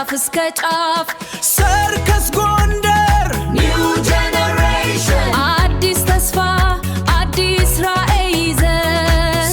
ከጫፍ እስከ ጫፍ ሰርከስ ጎንደር ኒው ጄኔሬሽን አዲስ ተስፋ አዲስ ራዕይ ይዘን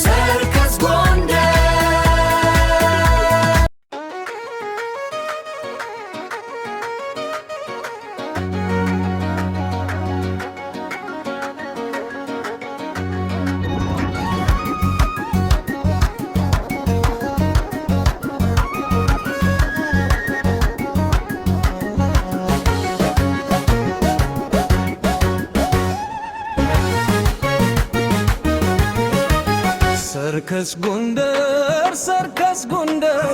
ሰርከስ ጎንደር ሰርከስ ጎንደር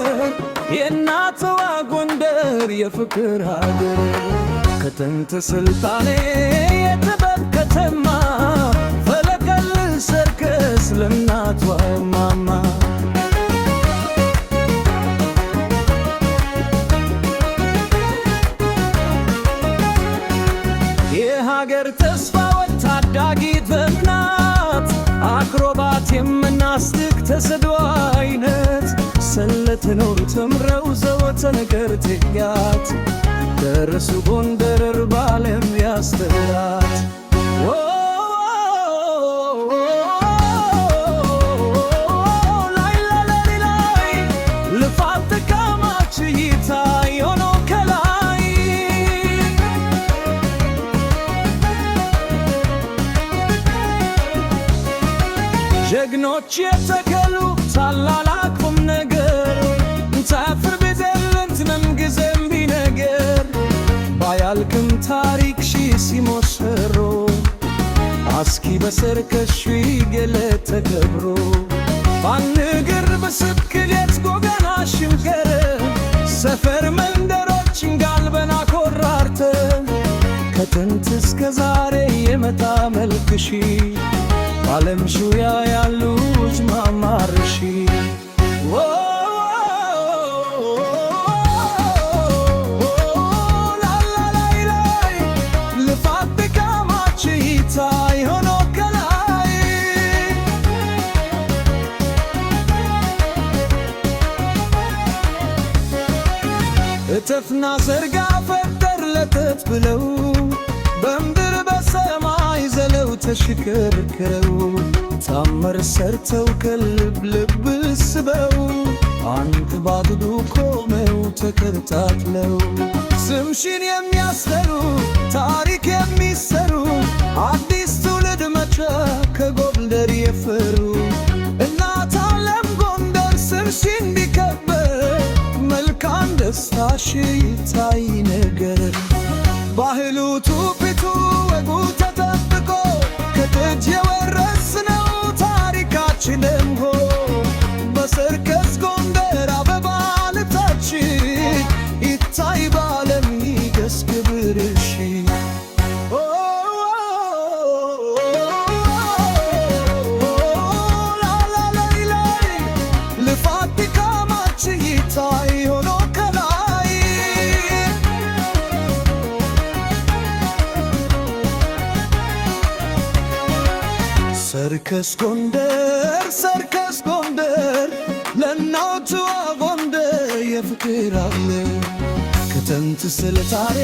የእናትዋ ጎንደር የፍቅር ሀገር ከጥንት ስልጣኔ የጥበብ ከተማ ፈለቀል ሰርከስ ለእናቷ ማማ የሀገር ተስፋ ወታዳጊ በምናት አክሮባት የምናስድቅ ተሰዶ አይነት ሰለጥነው ተምረው ዘወትር ከርትያት ደረሱ ጎንደር ባለም ያስተራት ልፋት ካማች ይታይ ሆኖ ከላይ ጀግኖች የተከሉ ታላላቅ ቁም ነገር ታፍር ቤዘልንት ምንጊዜም ቢነገር ባያልቅም ታሪክ ሲሞሸሮ አስኪ በሰርከስ ገለት ተከብሮ ባንግር በስብክሌት ጎገና ሽንገር ሰፈር መንደሮችን ጋልበና ኮራርተ ከጥንት እስከ ዛሬ የመጣ መልክሺ ባለም ሹያ ያሉት ማማርሺ ልፋት ድካማች ይታይ ሆኖ ከላይ እጥፍና ዘርጋ ፈጠር ለጥፍ ብለው በምድር በሰማይ ዘለው ተሽከርክረው ታምር ሰርተው ከልብ ልብ ስበው አንድ ባድዱ ቆመው ተከታትለው ስምሽን የሚያስጠሩ ታሪክ የሚሰሩ አዲስ ትውልድ መቼ ከጎንደር የፈሩ እናት ዓለም ጎንደር ስምሽን ቢከበር መልካም ደስታሽ ይታይ ነገር ባህሉ ትውፊቱ ወጉ ተጠብቆ ከጥንት የወረስነው ታሪካችን ደምቆ በሰርከስ ጎንደር አበባ ልብሳችን ይታይ ባለም ይገስ ክብርሽ ልፋት ድካማች ይታይ ሆኖ ሰርከስ ጎንደር ለእናትዋ ጎንደር የፍቅር አለ ከጥንት ስልጣኔ